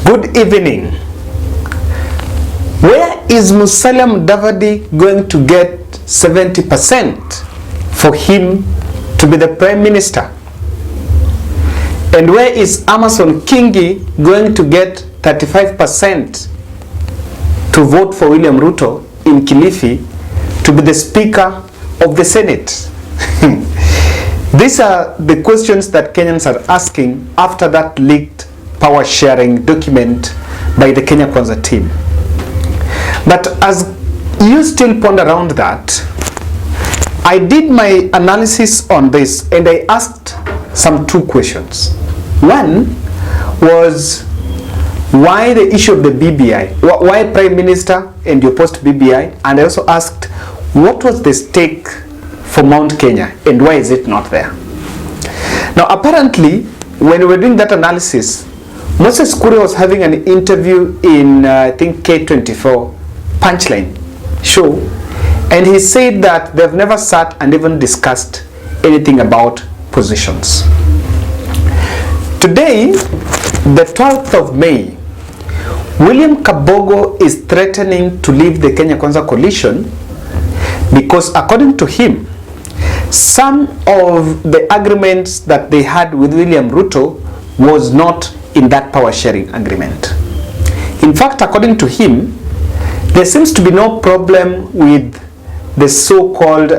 Good evening. Where is Musalia Mudavadi going to get 70% for him to be the Prime Minister? And where is Amason Kingi going to get 35% to vote for William Ruto in Kilifi to be the Speaker of the Senate? These are the questions that Kenyans are asking after that leaked power sharing document by the Kenya Kwanza team. But as you still ponder around that, I did my analysis on this and I asked some two questions. One was, why the issue of the BBI? Why Prime Minister and you post BBI? And I also asked, what was the stake for Mount Kenya and why is it not there? Now apparently, when we were doing that analysis, Moses Kuria was having an interview in I think K24 Punchline show, and he said that they've never sat and even discussed anything about positions. Today, the 12th of May, William Kabogo is threatening to leave the Kenya Kwanza coalition because according to him, some of the agreements that they had with William Ruto was not in that power sharing agreement. In fact, according to him, there seems to be no problem with the so-called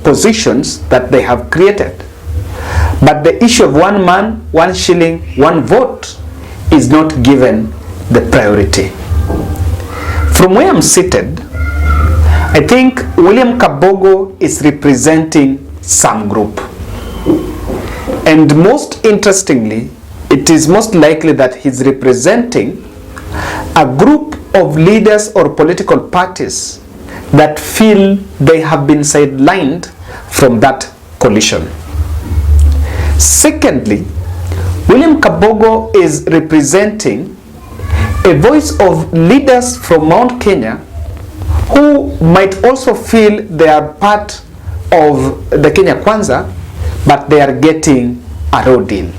positions that they have created. But the issue of one man, one shilling, one vote is not given the priority. From where I'm seated, I think William Kabogo is representing some group. And most interestingly, it is most likely that he's representing a group of leaders or political parties that feel they have been sidelined from that coalition. Secondly, William Kabogo is representing a voice of leaders from Mount Kenya who might also feel they are part of the Kenya Kwanza, but they are getting a raw deal.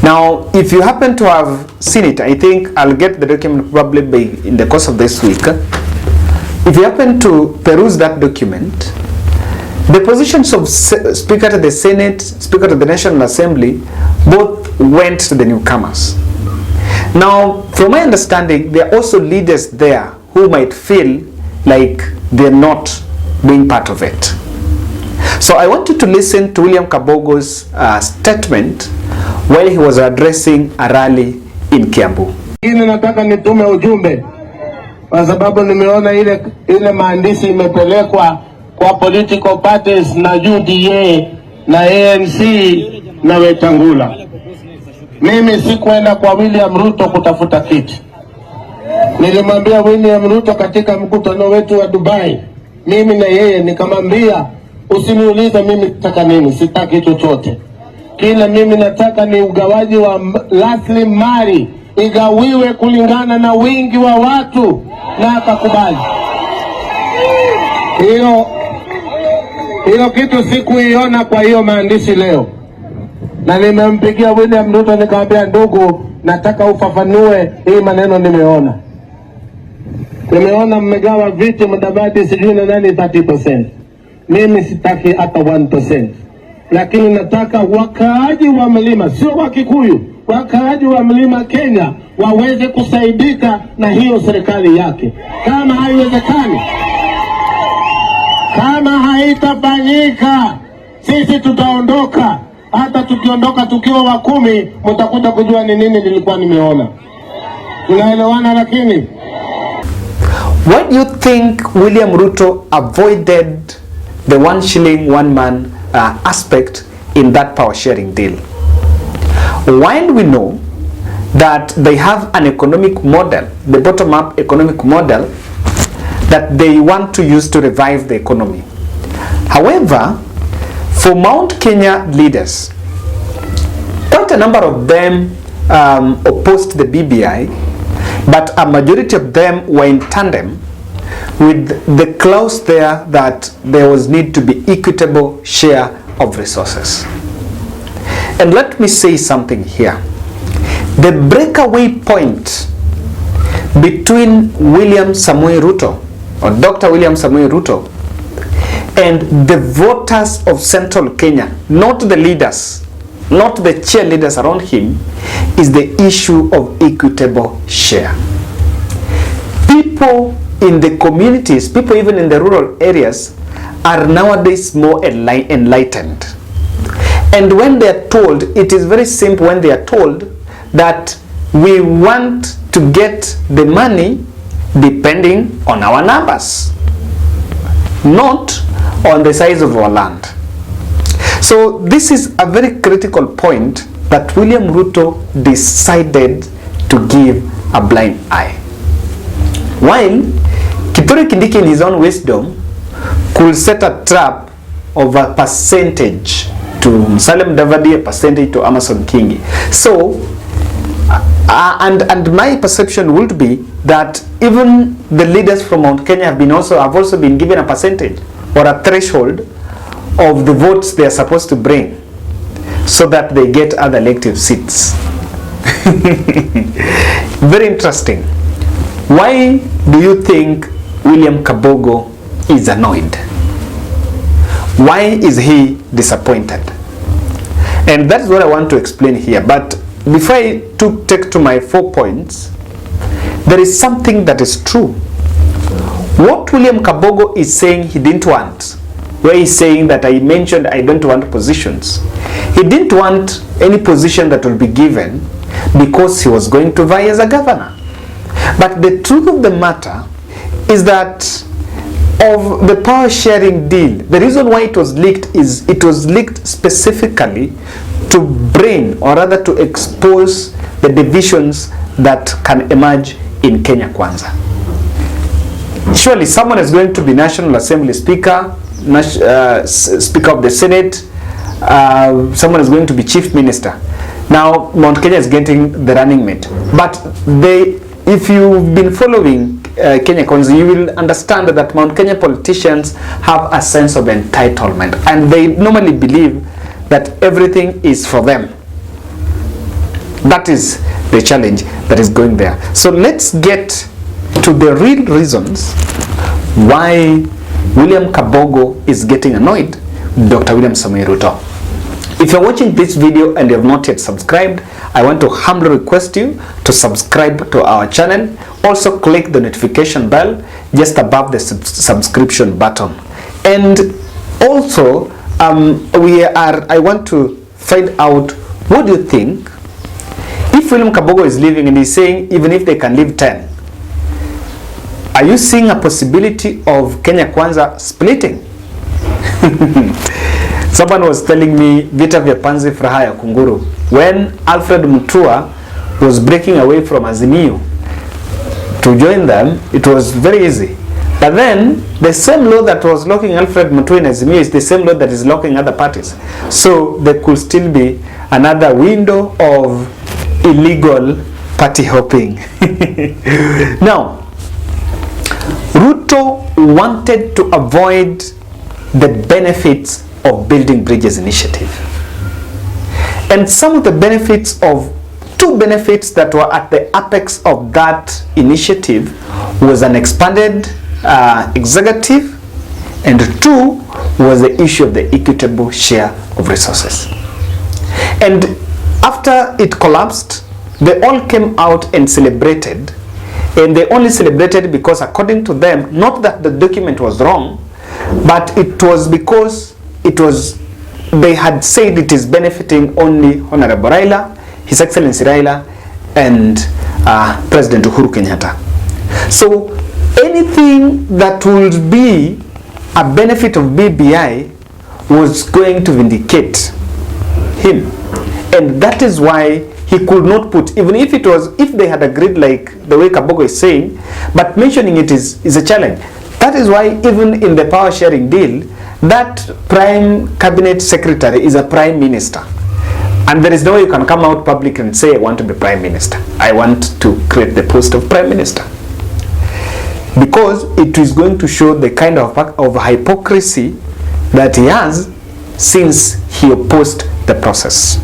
Now, if you happen to have seen it, I think I'll get the document probably in the course of this week. If you happen to peruse that document, the positions of Speaker to the Senate, Speaker to the National Assembly, both went to the newcomers. Now, from my understanding, there are also leaders there who might feel like they're not being part of it. So I want you to listen to William Kabogo's statement while he was addressing a rally in Kiambu. Nataka nitume ujumbe kwa sababu nimeona ile maandishi imepelekwa kwa political parties na UDA na ANC na Wetangula. Mimi sikuenda kwa William Ruto kutafuta kiti. Nilimwambia William Ruto katika mkutano wetu wa Dubai, mimi na yeye nikamwambia, usiniulize mimi nataka nini, sitaki chochote. Kile mimi nataka ni ugawaji wa rasilimali igawiwe kulingana na wingi wa watu, na akakubali. Hilo kitu sikuiona kwa hiyo maandishi leo. Na nimempigia William Ruto nikamwambia, ndugu, nataka ufafanue hii maneno nimeona. Nimeona mmegawa viti Mudavadi sijui na nani 30%. Mimi sitaki hata 1%. Lakini nataka wakaaji wa mlima, sio wa Kikuyu, wakaaji wa mlima Kenya waweze kusaidika na hiyo serikali yake. Kama haiwezekani, kama haitafanyika, sisi tutaondoka. Hata tukiondoka tukiwa wa 10, mtakuja kujua ni nini nilikuwa nimeona. Tunaelewana? Lakini why do you think William Ruto avoided the one shilling, one man aspect in that power sharing deal? While we know that they have an economic model, the bottom-up economic model that they want to use to revive the economy. However, for Mount Kenya leaders, quite a number of them opposed the BBI, but a majority of them were in tandem with the clause there that there was need to be equitable share of resources. And let me say something here. The breakaway point between William Samoei Ruto, or Dr. William Samoei Ruto, and the voters of Central Kenya, not the leaders, not the cheerleaders around him, is the issue of equitable share. People in the communities, people even in the rural areas, are nowadays more enlightened. And when they are told, it is very simple when they are told that we want to get the money depending on our numbers, not on the size of our land. So this is a very critical point that William Ruto decided to give a blind eye. While Kithure Kindiki in his own wisdom could set a trap of a percentage to Musalia Mudavadi, a percentage to Amason Kingi. So, and my perception would be that even the leaders from Mount Kenya have also been given a percentage or a threshold of the votes they are supposed to bring so that they get other elective seats. Very interesting. Why do you think William Kabogo is annoyed? Why is he disappointed? And that's what I want to explain here. But before I take to my 4 points, there is something that is true. What William Kabogo is saying he didn't want, where he's saying that I mentioned I don't want positions. He didn't want any position that will be given because he was going to vie as a governor. But the truth of the matter is that of the power sharing deal, the reason why it was leaked is it was leaked specifically to bring, or rather to expose, the divisions that can emerge in Kenya Kwanza. Surely someone is going to be National Assembly Speaker, Speaker of the Senate, someone is going to be Chief Minister. Now Mount Kenya is getting the running mate. But if you've been following Kenya Kwanza, you will understand that Mount Kenya politicians have a sense of entitlement, and they normally believe that everything is for them. That is the challenge that is going there. So let's get to the real reasons why William Kabogo is getting annoyed with Dr. William Samoei Ruto. If you're watching this video and you have not yet subscribed, I want to humbly request you to subscribe to our channel. Also click the notification bell just above the subscription button. And also, I want to find out, what do you think if William Kabogo is leaving and he's saying even if they can leave 10? Are you seeing a possibility of Kenya Kwanza splitting? Someone was telling me vita vya panzi furaha ya kunguru. When Alfred Mutua was breaking away from Azimio to join them, it was very easy. But then the same law that was locking Alfred Mutua in Azimio is the same law that is locking other parties. So there could still be another window of illegal party hopping. Now, Ruto wanted to avoid the benefits of Building Bridges initiative. And some of the benefits of, two benefits that were at the apex of that initiative was an expanded executive, and two was the issue of the equitable share of resources. And after it collapsed, they all came out and celebrated, and they only celebrated because, according to them, not that the document was wrong, but it was because they had said it is benefiting only Honorable Raila, His Excellency Raila, and President Uhuru Kenyatta. So anything that would be a benefit of BBI was going to vindicate him, and that is why he could not put, even if they had agreed like the way Kabogo is saying, but mentioning it is a challenge. That is why even in the power sharing deal, that prime cabinet secretary is a prime minister. And there is no way you can come out public and say, I want to be prime minister. I want to create the post of prime minister. Because it is going to show the kind of hypocrisy that he has since he opposed the process.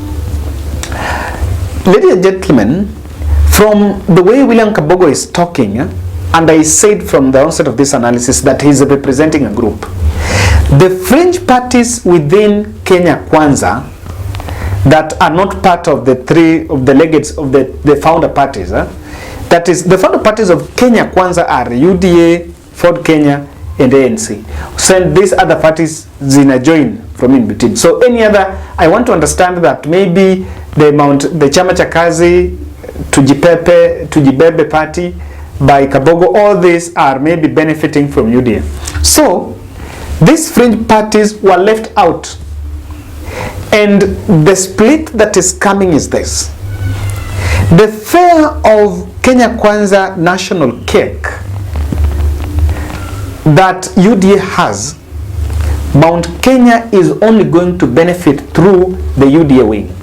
ladies and gentlemen, from the way William Kabogo is talking, and I said from the onset of this analysis that he's representing a group, the fringe parties within Kenya Kwanza that are not part of the three of the legates of the founder parties, that is, the founder parties of Kenya Kwanza are UDA, Ford Kenya, and ANC. So these other parties zina join from in between. So any other, I want to understand that maybe the Chama cha Kazi, Tujibebe party by Kabogo, all these are maybe benefiting from UDA. So these fringe parties were left out. And the split that is coming is this. The fare of Kenya Kwanza national cake that UDA has, Mount Kenya is only going to benefit through the UDA wing.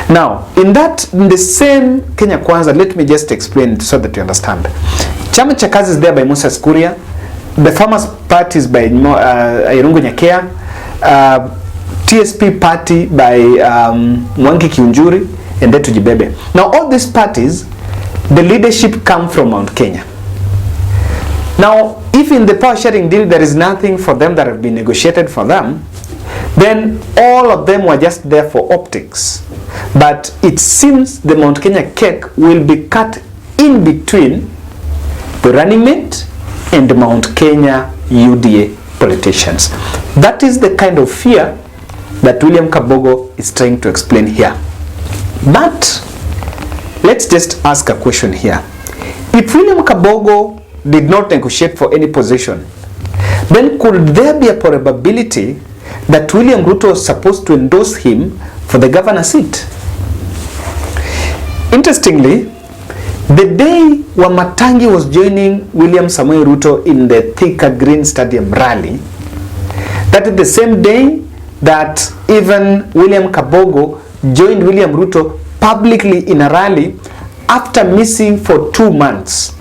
Now, in the same Kenya Kwanza, let me just explain so that you understand. Chama cha Kazi is there by Moses Kuria. The Farmers Party is by Irungu Nyakea. TSP party by Mwangi Kiunjuri and then Tujibebe. Now, all these parties, the leadership come from Mount Kenya. Now, if in the power sharing deal there is nothing for them that have been negotiated for them, then all of them were just there for optics. But it seems the Mount Kenya cake will be cut in between the running mate and the Mount Kenya UDA politicians. That is the kind of fear that William Kabogo is trying to explain here. But let's just ask a question here. If William Kabogo did not negotiate for any position, then could there be a probability that William Ruto was supposed to endorse him for the governor seat? Interestingly, the day Wamatangi was joining William Samoei Ruto in the Thika Green Stadium rally, that is the same day that even William Kabogo joined William Ruto publicly in a rally after missing for 2 months.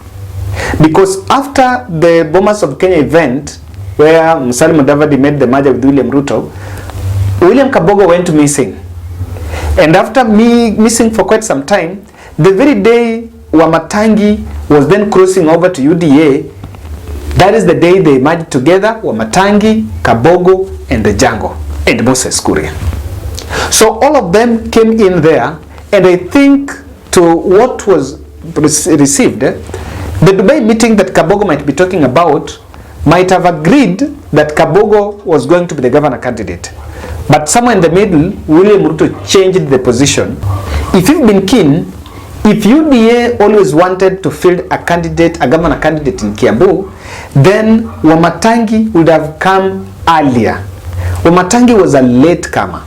Because after the Bomas of Kenya event, where Musalia Mudavadi made the merger with William Ruto, William Kabogo went missing. And after missing for quite some time, the very day Wamatangi was then crossing over to UDA, that is the day they merged together, Wamatangi, Kabogo, and the Jango, and Moses Kuria. So all of them came in there, and I think to what was received, the Dubai meeting that Kabogo might be talking about might have agreed that Kabogo was going to be the governor candidate. But somewhere in the middle, William Ruto changed the position. If you've been keen, if UDA always wanted to field a candidate, a governor candidate in Kiambu, then Wamatangi would have come earlier. Wamatangi was a late comer.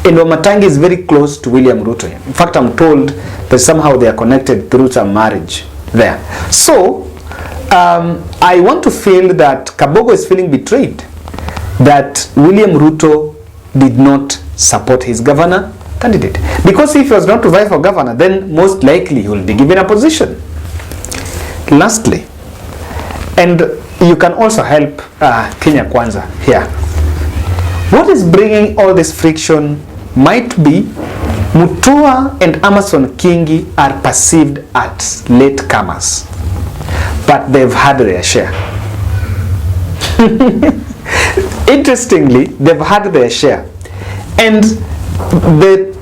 And Wamatangi is very close to William Ruto. In fact, I'm told that somehow they are connected through some marriage there. So, I want to feel that Kabogo is feeling betrayed that William Ruto did not support his governor candidate. Because if he was not to vie for governor, then most likely he will be given a position. Lastly, and you can also help Kenya Kwanza here. What is bringing all this friction might be Mutua and Amason Kingi are perceived as latecomers, but they've had their share. Interestingly, they've had their share. And the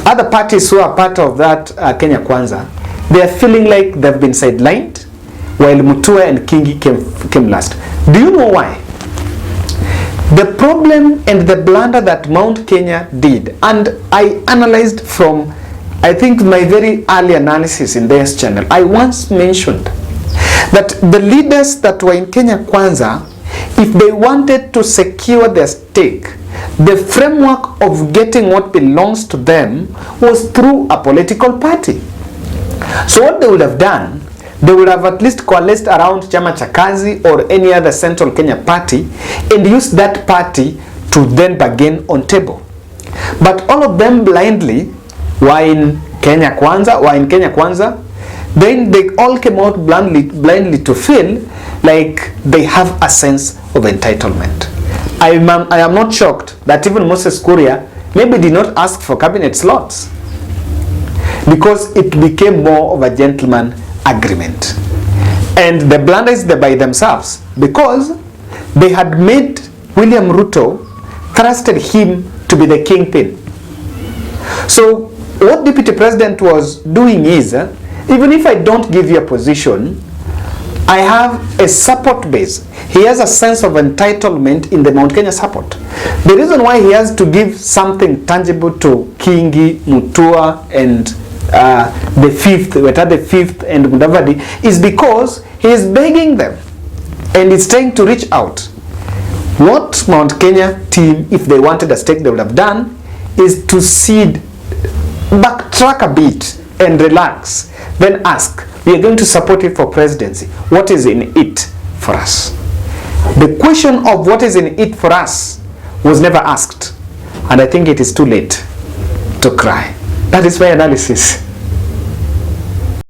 other parties who are part of that Kenya Kwanza, they are feeling like they've been sidelined, while Mutua and Kingi came last. Do you know why? The problem and the blunder that Mount Kenya did, and I analyzed from, I think, my very early analysis in this channel, I once mentioned that the leaders that were in Kenya Kwanza, if they wanted to secure their stake, the framework of getting what belongs to them was through a political party. So what they would have done, they would have at least coalesced around Chama cha Kazi or any other central Kenya party and used that party to then bargain on table. But all of them blindly were in Kenya Kwanza, then they all came out blindly to feel like they have a sense of entitlement. I am not shocked that even Moses Kuria maybe did not ask for cabinet slots. because it became more of a gentleman agreement. And the blunder is by themselves, because they had made William Ruto, trusted him to be the kingpin. So what Deputy President was doing is, even if I don't give you a position, I have a support base. He has a sense of entitlement in the Mount Kenya support. The reason why he has to give something tangible to Kingi, Mutua, and the fifth and Mudavadi is because he is begging them and is trying to reach out. What Mount Kenya team, if they wanted a stake, they would have done is to cede, backtrack a bit and relax, then ask, we are going to support it for presidency. What is in it for us? The question of what is in it for us was never asked, and I think it is too late to cry. That is my analysis.